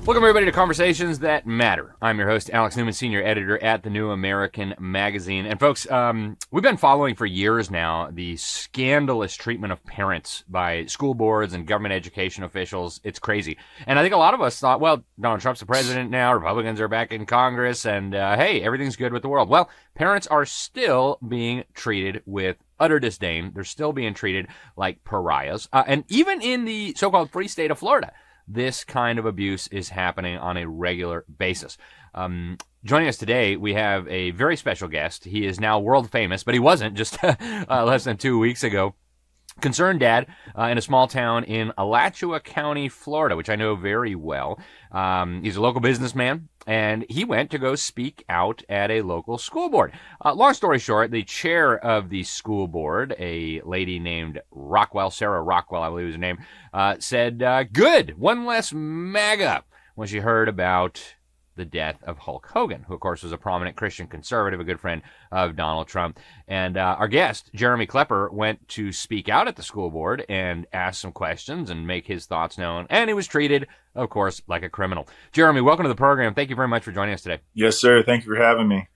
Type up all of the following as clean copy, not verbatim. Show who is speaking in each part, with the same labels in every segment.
Speaker 1: Welcome, everybody, to Conversations That Matter. I'm your host, Alex Newman, senior editor at the New American Magazine. And, folks, we've been following for years now the scandalous treatment of parents by school boards and government education officials. It's crazy. And I think a lot of us thought, well, Donald Trump's the president now, Republicans are back in Congress, and, hey, everything's good with the world. Well, parents are still being treated with utter disdain. They're still being treated like pariahs. And even in the so-called free state of Florida, this kind of abuse is happening on a regular basis. Joining us today, we have a very special guest. He is now world famous, but he wasn't just less than 2 weeks ago. Concerned dad in a small town in Alachua County, Florida, which I know very well. He's a local businessman, and he went to go speak out at a local school board. Long story short, the chair of the school board, a lady named Sarah Rockwell, I believe was her name, said, good, one less MAGA, when she heard about the death of Hulk Hogan, who, of course, was a prominent Christian conservative, a good friend of Donald Trump. And our guest, Jeremy Clepper, went to speak out at the school board and ask some questions and make his thoughts known. And he was treated, of course, like a criminal. Jeremy, welcome to the program. Thank you very much for joining us today.
Speaker 2: Yes, sir. Thank you for having me.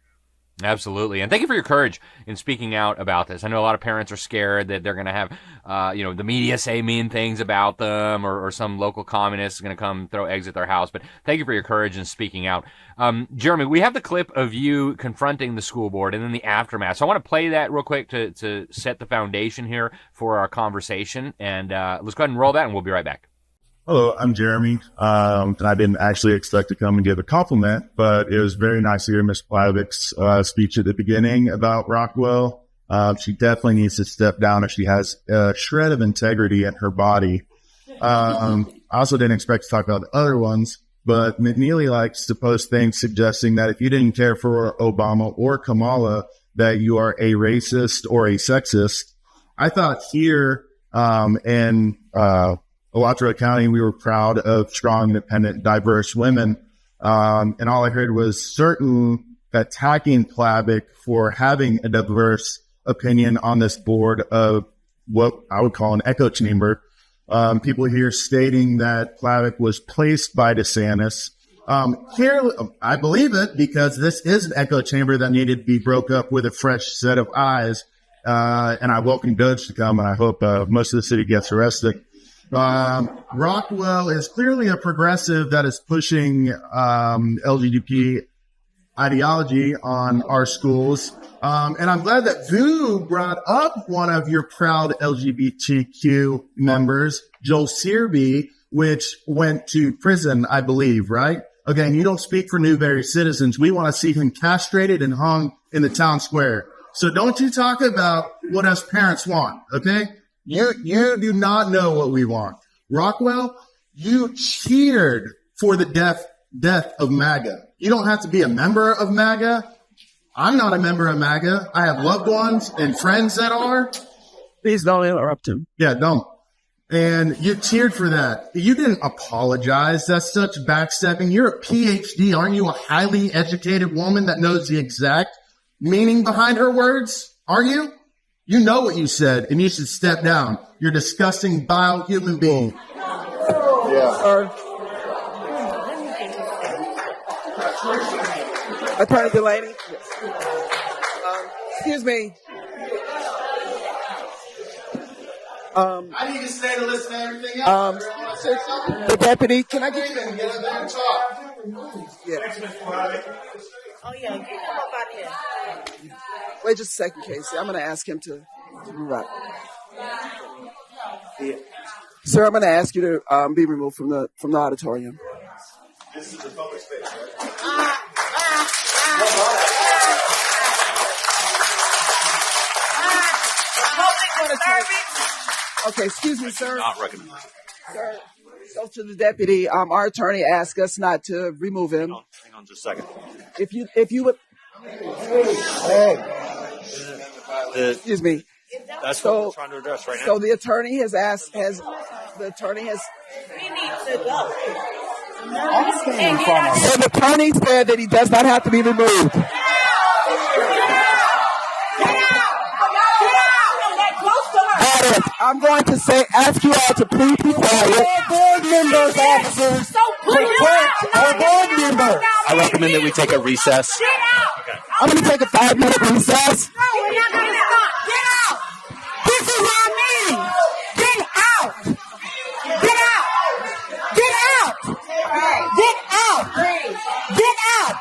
Speaker 1: Absolutely. And thank you for your courage in speaking out about this. I know a lot of parents are scared that they're going to have, the media say mean things about them, or some local communist is going to come throw eggs at their house. But thank you for your courage in speaking out. Jeremy, we have the clip of you confronting the school board and then the aftermath. So I want to play that real quick to set the foundation here for our conversation. And let's go ahead and roll that, and we'll be right back.
Speaker 2: Hello, I'm Jeremy. And I didn't actually expect to come and give a compliment, but it was very nice to hear Ms. Plavick's speech at the beginning about Rockwell. She definitely needs to step down if she has a shred of integrity in her body. I also didn't expect to talk about the other ones, but McNeely likes to post things suggesting that if you didn't care for Obama or Kamala, that you are a racist or a sexist. I thought here in Alachua County, we were proud of strong, independent, diverse women. And all I heard was certain attacking Plavick for having a diverse opinion on this board of what I would call an echo chamber. People here stating that Plavick was placed by DeSantis. Here, I believe it, because this is an echo chamber that needed to be broke up with a fresh set of eyes. And I welcome Judge to come, and I hope most of the city gets arrested. Rockwell is clearly a progressive that is pushing LGBT ideology on our schools. And I'm glad that Vu brought up one of your proud LGBTQ members, Joel Searby, which went to prison, I believe, right? Again, you don't speak for Newberry citizens. We want to see him castrated and hung in the town square. So don't you talk about what us parents want, okay? You do not know what we want. Rockwell, you cheered for the death of MAGA. You don't have to be a member of MAGA. I'm not a member of MAGA. I have loved ones and friends that are.
Speaker 3: Please don't interrupt him.
Speaker 2: Yeah, don't. And you cheered for that. You didn't apologize. That's such backstepping. You're a PhD. Aren't you a highly educated woman that knows the exact meaning behind her words? Are you? You know what you said, and you should step down. You're a disgusting, vile human being.
Speaker 3: Yeah. Attorney Delaney. Excuse me.
Speaker 2: I need to stay to listen to everything else.
Speaker 3: The deputy, can I get you?
Speaker 2: Get up there and talk.
Speaker 3: Yeah.
Speaker 4: Oh, yeah, get him up out here.
Speaker 3: Wait just a second, Casey. I'm going to ask him to move up. Yeah. Sir, I'm going to ask you to be removed from the auditorium.
Speaker 2: This is the public space, right?
Speaker 3: Okay, excuse me, sir.
Speaker 5: Not recommended.
Speaker 3: Sir, so to the deputy, our attorney asked us not to remove him.
Speaker 5: Hang on just a second.
Speaker 3: If you would. Excuse me.
Speaker 5: That's what we're trying to address right now.
Speaker 3: So the attorney has asked,
Speaker 4: We need to go.
Speaker 3: So the attorney said that he does not have to be removed. I'm going to ask you all to please be quiet. All board members, officers.
Speaker 4: So put it out.
Speaker 3: All board members.
Speaker 6: I recommend that we take a recess.
Speaker 4: Get out.
Speaker 3: I'm going to take a 5-minute recess.
Speaker 4: No, we're not going to stop. Get out. This is our meeting. Get out. Get out. Get out. Get out. Get out.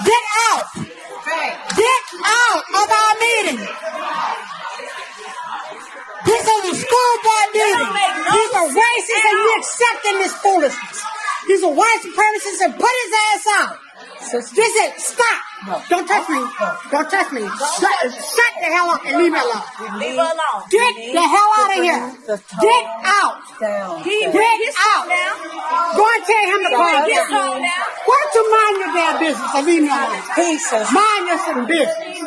Speaker 4: Get out. Get out of our meeting. This is a school board meeting. These are racist and you're accepting this foolishness. These are white supremacists and put his ass out. This is, stop. No. Don't touch me. Don't touch me. Shut the hell up and leave me alone.
Speaker 7: Leave her alone.
Speaker 4: Get the hell out of here. Get out. Get out. Go and tell him to go and get out. Why don't you mind your damn business and leave me alone? Mind your some business.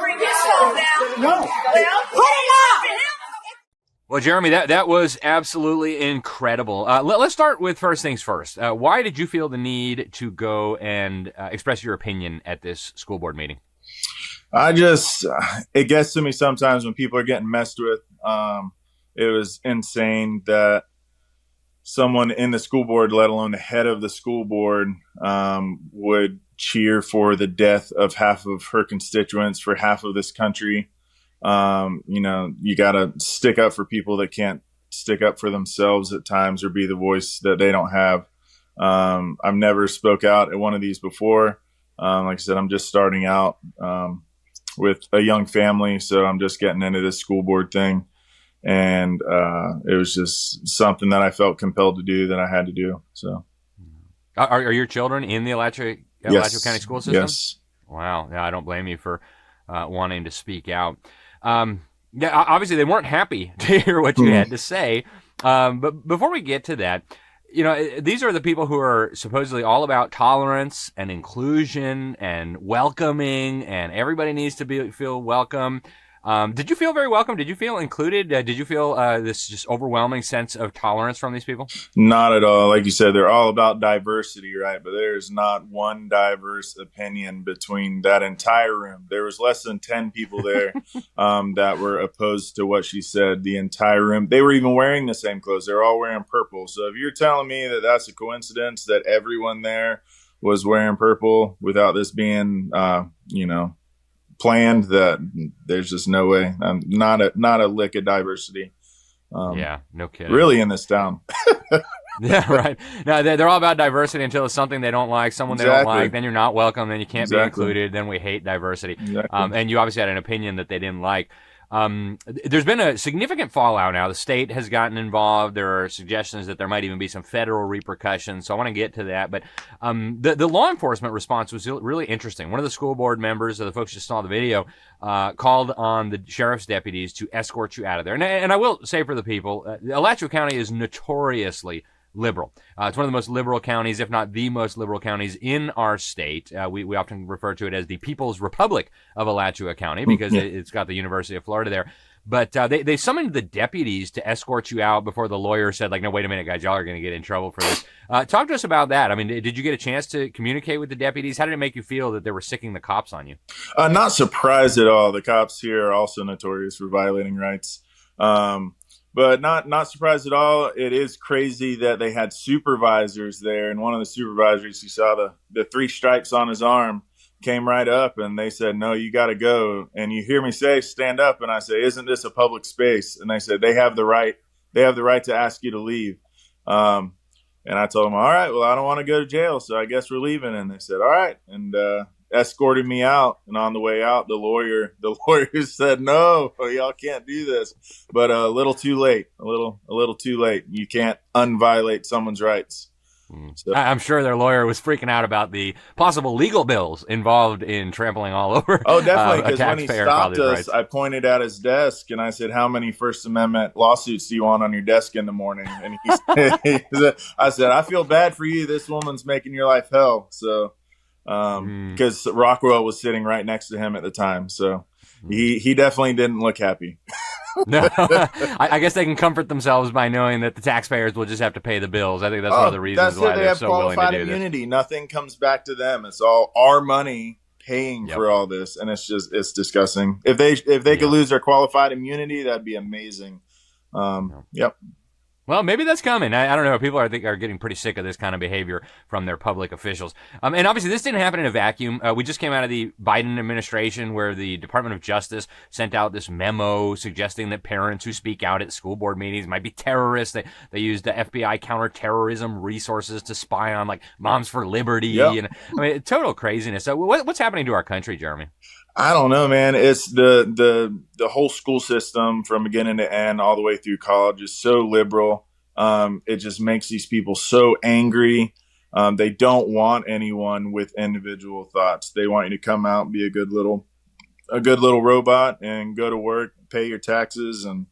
Speaker 4: No. Put him out.
Speaker 1: Well, Jeremy, that was absolutely incredible. Let's start with first things first. Why did you feel the need to go and express your opinion at this school board meeting?
Speaker 2: It gets to me sometimes when people are getting messed with. It was insane that someone in the school board, let alone the head of the school board, would cheer for the death of half of her constituents, for half of this country. You got to stick up for people that can't stick up for themselves at times or be the voice that they don't have. I've never spoke out at one of these before. Like I said, I'm just starting out with a young family, so I'm just getting into this school board thing. And it was just something that I felt compelled to do, that I had to do. So,
Speaker 1: are your children in the Alachua County School System?
Speaker 2: Yes.
Speaker 1: Wow. Yeah, I don't blame you for wanting to speak out. Yeah, obviously they weren't happy to hear what you had to say. But before we get to that, these are the people who are supposedly all about tolerance and inclusion and welcoming, and everybody needs to feel welcome. Did you feel very welcome? Did you feel included? Did you feel this just overwhelming sense of tolerance from these people?
Speaker 2: Not at all. Like you said, they're all about diversity, right? But there's not one diverse opinion between that entire room. There was less than 10 people there that were opposed to what she said. The entire room. They were even wearing the same clothes. They're all wearing purple. So if you're telling me that that's a coincidence that everyone there was wearing purple without this being, planned, that there's just no way. Not a lick of diversity.
Speaker 1: Yeah, no kidding.
Speaker 2: Really in this town.
Speaker 1: Yeah, right. No, they're all about diversity until it's something they don't like, someone they don't like. Then you're not welcome. Then you can't be included. Then we hate diversity. And you obviously had an opinion that they didn't like. There's been a significant fallout now. The state has gotten involved. There are suggestions that there might even be some federal repercussions. So I want to get to that. But the law enforcement response was really interesting. One of the school board members, the folks just saw the video, called on the sheriff's deputies to escort you out of there. And I will say for the people, Alachua County is notoriously liberal. It's one of the most liberal counties, if not the most liberal counties in our state. We often refer to it as the People's Republic of Alachua County because it's got the University of Florida there. But they summoned the deputies to escort you out before the lawyer said, no, wait a minute, guys, y'all are going to get in trouble for this. Talk to us about that. I mean, did you get a chance to communicate with the deputies? How did it make you feel that they were sicking the cops on you?
Speaker 2: Not surprised at all. The cops here are also notorious for violating rights. But not surprised at all. It is crazy that they had supervisors there, and one of the supervisors, you saw the 3 stripes on his arm, came right up and they said, "No, you got to go." And you hear me say, "Stand up." And I say, "Isn't this a public space?" And they said, "They have the right. They have the right to ask you to leave." And I told them, "All right, well, I don't want to go to jail, so I guess we're leaving." And they said, "All right," and escorted me out. And on the way out, the lawyer said, "No, y'all can't do this." But a little too late. A little too late. You can't unviolate someone's rights. So.
Speaker 1: I'm sure their lawyer was freaking out about the possible legal bills involved in trampling all over.
Speaker 2: Oh, definitely. Because when he stopped us,
Speaker 1: rights.
Speaker 2: I pointed at his desk and I said, "How many First Amendment lawsuits do you want on your desk in the morning?" And I said, "I feel bad for you. This woman's making your life hell." So, because Rockwell was sitting right next to him at the time. So he definitely didn't look happy.
Speaker 1: No, I guess they can comfort themselves by knowing that the taxpayers will just have to pay the bills. I think that's one of the reasons why they're so willing to do this.
Speaker 2: Qualified immunity. Nothing comes back to them. It's all our money paying for all this, and it's disgusting. If they could lose their qualified immunity, that'd be amazing. Yep.
Speaker 1: Well, maybe that's coming. I don't know. People are getting pretty sick of this kind of behavior from their public officials. And obviously, this didn't happen in a vacuum. We just came out of the Biden administration where the Department of Justice sent out this memo suggesting that parents who speak out at school board meetings might be terrorists. They used the FBI counterterrorism resources to spy on like Moms for Liberty.
Speaker 2: Yep.
Speaker 1: And I mean, total craziness. So what's happening to our country, Jeremy?
Speaker 2: I don't know, man. It's the whole school system from beginning to end, all the way through college, is so liberal. It just makes these people so angry. They don't want anyone with individual thoughts. They want you to come out and be a good little robot and go to work, pay your taxes, and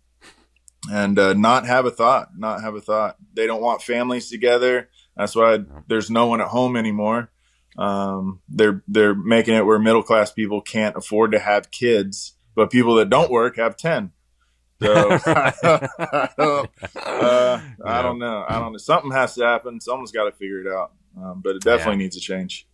Speaker 2: not have a thought. Not have a thought. They don't want families together. That's why there's no one at home anymore. They're making it where middle class people can't afford to have kids, but people that don't work have 10. So I don't know. Something has to happen. Someone's got to figure it out. But it definitely needs to change.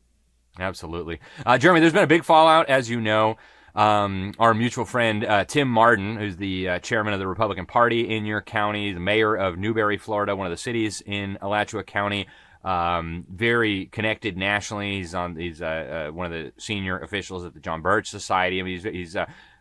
Speaker 1: Absolutely. Jeremy, there's been a big fallout, as you know. Our mutual friend, Tim Martin, who's the chairman of the Republican Party in your county, the mayor of Newberry, Florida, one of the cities in Alachua County, very connected nationally. He's one of the senior officials at the John Birch Society. I mean, he's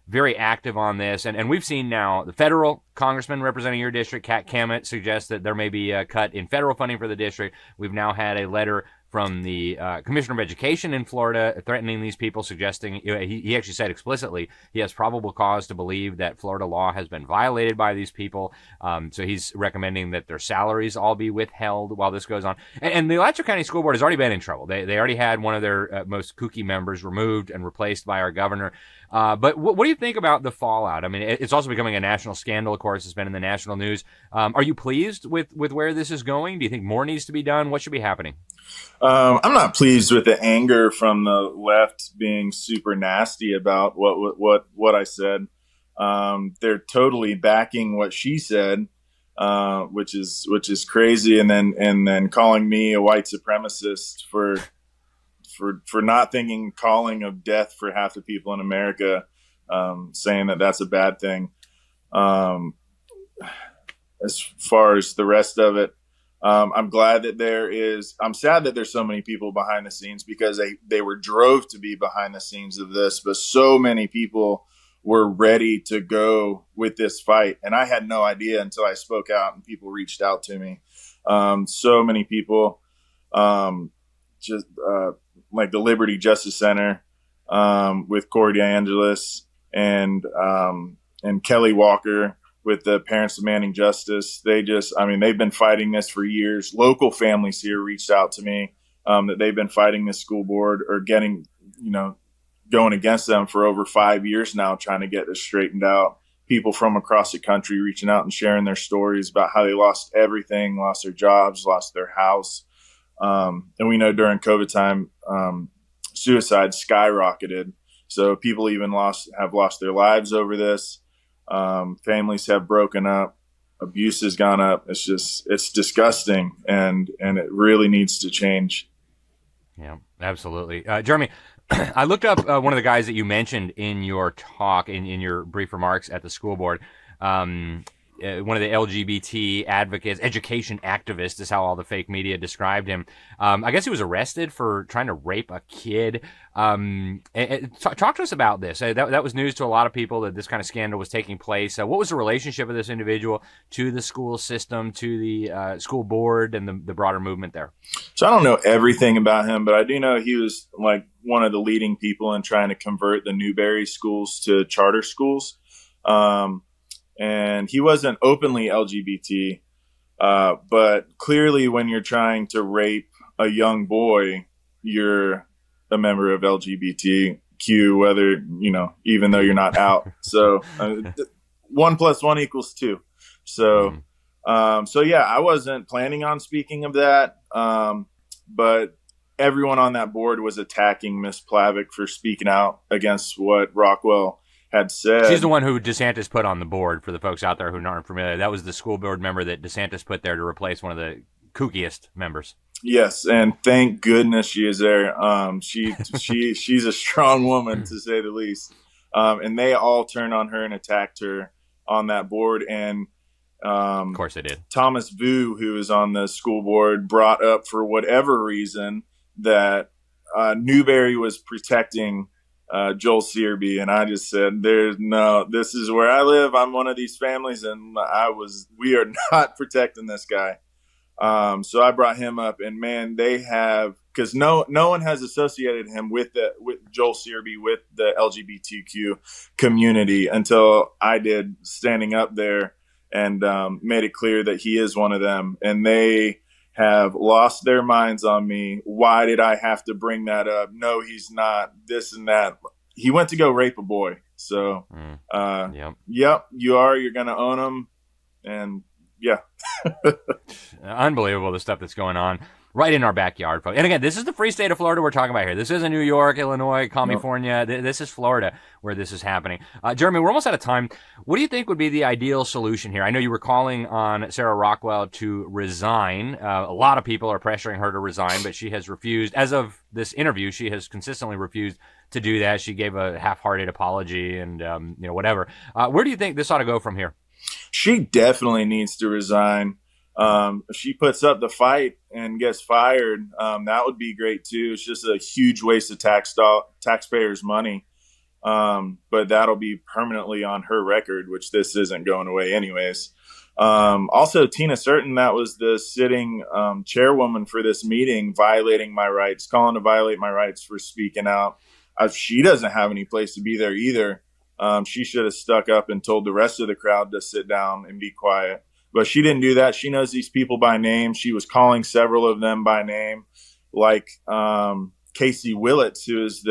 Speaker 1: very active on this. And we've seen now the federal congressman representing your district, Kat Cammett, suggests that there may be a cut in federal funding for the district. We've now had a letter from the Commissioner of Education in Florida threatening these people, suggesting, he actually said explicitly he has probable cause to believe that Florida law has been violated by these people. So he's recommending that their salaries all be withheld while this goes on. And the Alachua County School Board has already been in trouble. They already had one of their most kooky members removed and replaced by our governor. But what do you think about the fallout? I mean, it's also becoming a national scandal, of course. It's been in the national news. Are you pleased with where this is going? Do you think more needs to be done? What should be happening?
Speaker 2: I'm not pleased with the anger from the left being super nasty about what I said. They're totally backing what she said, which is crazy, and then calling me a white supremacist for not thinking calling of death for half the people in America, saying that that's a bad thing. As far as the rest of it, I'm glad that I'm sad that there's so many people behind the scenes, because they were drove to be behind the scenes of this, but so many people were ready to go with this fight. And I had no idea until I spoke out and people reached out to me. So many people, like the Liberty Justice Center, with Corey DeAngelis and Kelly Walker, with the Parents Demanding Justice. They've been fighting this for years. Local families here reached out to me, that they've been fighting this school board, or going against them for over 5 years now, trying to get this straightened out. People from across the country reaching out and sharing their stories about how they lost everything, lost their jobs, lost their house. And we know during COVID time, suicide skyrocketed. So people even have lost their lives over this. Families have broken up. Abuse has gone up. It's disgusting, and it really needs to change.
Speaker 1: Yeah, absolutely. Jeremy, I looked up one of the guys that you mentioned in your talk, in your brief remarks at the school board. One of the LGBT advocates, education activist is how all the fake media described him. I guess he was arrested for trying to rape a kid. Talk to us about this. That was news to a lot of people, that this kind of scandal was taking place. What was the relationship of this individual to the school system, to the school board, and the broader movement there?
Speaker 2: So I don't know everything about him, but I do know he was like one of the leading people in trying to convert the Newberry schools to charter schools. And he wasn't openly LGBT, but clearly when you're trying to rape a young boy, you're a member of LGBTQ, whether, even though you're not out. So 1 + 1 = 2. So yeah, I wasn't planning on speaking of that. But everyone on that board was attacking Miss Plavick for speaking out against what Rockwell had said.
Speaker 1: She's the one who DeSantis put on the board, for the folks out there who aren't familiar. That was the school board member that DeSantis put there to replace one of the kookiest members.
Speaker 2: Yes, and thank goodness she is there. She's a strong woman, to say the least. And they all turned on her and attacked her on that board. And
Speaker 1: Of course they did.
Speaker 7: Thomas Vu, who is on the school board, brought up for whatever reason that Newberry was protecting Joel Searby, and I just said, this is where I live. I'm one of these families, and we are not protecting this guy. So I brought him up, and man, they have, because no one has associated him with Joel Searby with the LGBTQ community until I did, standing up there and made it clear that he is one of them, and they have lost their minds on me. Why did I have to bring that up? No, he's not. This and that. He went to go rape a boy. So, yep, you are. You're going to own him. And yeah.
Speaker 1: Unbelievable, the stuff that's going on right in our backyard, folks. And again, this is the free state of Florida we're talking about here. This isn't New York, Illinois, California. Nope. This is Florida where this is happening. Jeremy, we're almost out of time. What do you think would be the ideal solution here? I know you were calling on Sarah Rockwell to resign. A lot of people are pressuring her to resign, but she has refused. As of this interview, she has consistently refused to do that. She gave a half-hearted apology and, whatever. Where do you think this ought to go from here?
Speaker 7: She definitely needs to resign. If she puts up the fight and gets fired, that would be great too. It's just a huge waste of taxpayers' money. But that'll be permanently on her record, which this isn't going away anyways. Also, Tina Certain, that was the sitting chairwoman for this meeting, violating my rights, calling to violate my rights for speaking out. She doesn't have any place to be there either. She should have stuck up and told the rest of the crowd to sit down and be quiet. But she didn't do that. She knows these people by name. She was calling several of them by name, like Casey Willits, who is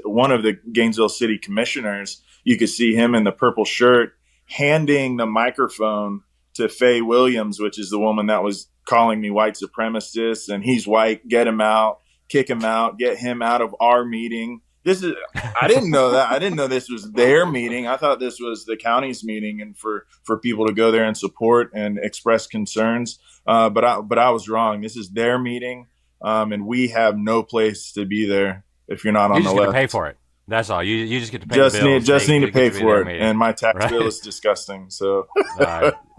Speaker 7: one of the Gainesville City Commissioners. You could see him in the purple shirt handing the microphone to Faye Williams, which is the woman that was calling me white supremacist, and he's white. Get him out, kick him out, get him out of our meeting. I didn't know that. I didn't know this was their meeting. I thought this was the county's meeting, and for people to go there and support and express concerns. But I was wrong. This is their meeting, and we have no place to be there if you're not on the left.
Speaker 1: You just get to pay for it. That's all. You just get to pay the bills.
Speaker 7: Just need to pay for it, and my tax bill is disgusting. So,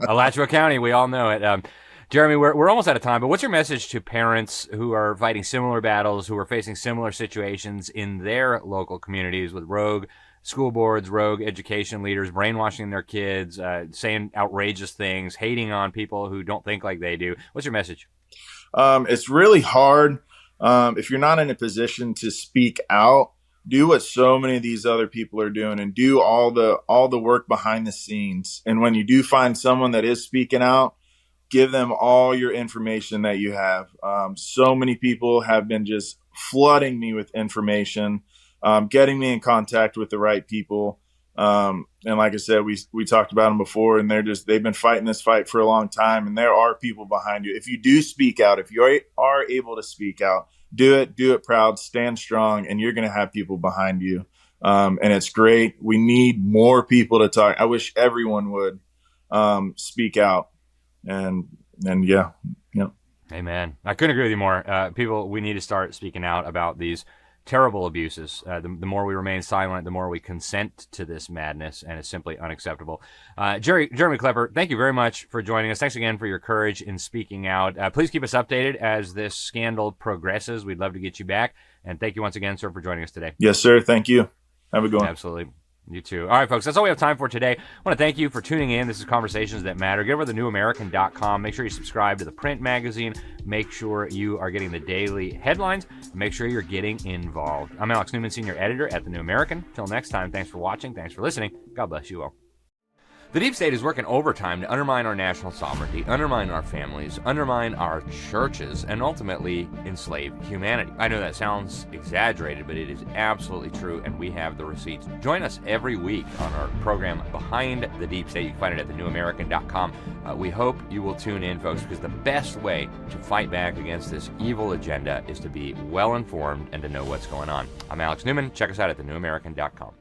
Speaker 1: Alachua County, we all know it. Jeremy, we're almost out of time, but what's your message to parents who are fighting similar battles, who are facing similar situations in their local communities with rogue school boards, rogue education leaders, brainwashing their kids, saying outrageous things, hating on people who don't think like they do? What's your message?
Speaker 7: It's really hard. If you're not in a position to speak out, do what so many of these other people are doing and do all the work behind the scenes. And when you do find someone that is speaking out, give them all your information that you have. So many people have been just flooding me with information, getting me in contact with the right people. And like I said, we talked about them before, and they've been fighting this fight for a long time, and there are people behind you. If you do speak out, if you are able to speak out, do it proud, stand strong, and you're going to have people behind you. And it's great. We need more people to talk. I wish everyone would speak out. And yeah.
Speaker 1: Amen. I couldn't agree with you more. People, we need to start speaking out about these terrible abuses. The more we remain silent, the more we consent to this madness, and it's simply unacceptable. Jeremy Clepper, thank you very much for joining us. Thanks again for your courage in speaking out. Please keep us updated as this scandal progresses. We'd love to get you back. And thank you once again, sir, for joining us today.
Speaker 7: Yes, sir. Thank you. Have a good one.
Speaker 1: Absolutely. You too. All right, folks, that's all we have time for today. I want to thank you for tuning in. This is Conversations That Matter. Get over to thenewamerican.com. Make sure you subscribe to the print magazine. Make sure you are getting the daily headlines. Make sure you're getting involved. I'm Alex Newman, Senior Editor at The New American. Till next time, thanks for watching. Thanks for listening. God bless you all. The deep state is working overtime to undermine our national sovereignty, undermine our families, undermine our churches, and ultimately enslave humanity. I know that sounds exaggerated, but it is absolutely true, and we have the receipts. Join us every week on our program Behind the Deep State. You can find it at thenewamerican.com. We hope you will tune in, folks, because the best way to fight back against this evil agenda is to be well-informed and to know what's going on. I'm Alex Newman. Check us out at thenewamerican.com.